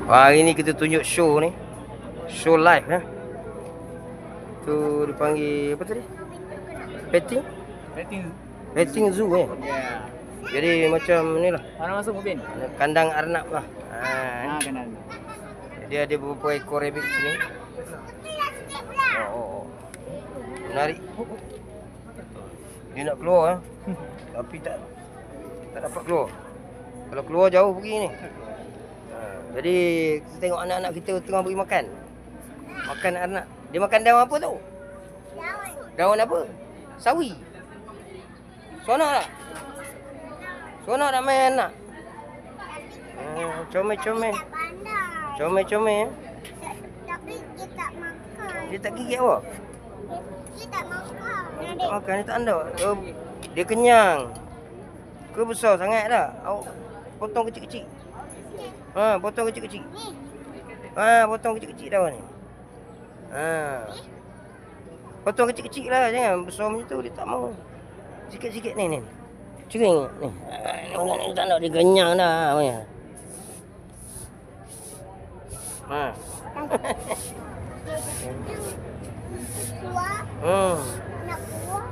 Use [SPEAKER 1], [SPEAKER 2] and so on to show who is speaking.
[SPEAKER 1] Hari ni kita tunjuk show ni. Show live Tu dipanggil apa tadi? Petting? Petting zoo
[SPEAKER 2] Ya.
[SPEAKER 1] Jadi macam ni lah.
[SPEAKER 2] Mana masuk Mubin?
[SPEAKER 1] Kandang Arnab lah.
[SPEAKER 2] Kena.
[SPEAKER 1] Dia ada beberapa ekor rabbit sini. Menarik. Dia nak keluar tapi tak dapat keluar. Kalau keluar jauh pergi ni. Jadi kita tengok anak-anak kita tengah beri makan. Makan anak. Dia makan daun apa tu? Daun apa? Sawi. Seronok tak? Seronok nak main anak? Comel-comel. Comel-comel.
[SPEAKER 3] Tapi dia tak makan.
[SPEAKER 1] Dia tak gigit apa?
[SPEAKER 3] Dia tak makan.
[SPEAKER 1] Tak makan, dia tak andok. Dia kenyang. Ke besar sangat dah? Awak potong kecil-kecil. Potong kecil-kecil. Potong kecil-kecil daun ni. Potong kecil-kecil lah, jangan besar macam tu, dia tak mau. Sikit-sikit ni. Cering ni. Dia tak nak, dia kenyang dah.
[SPEAKER 3] Keluar. Nak keluar.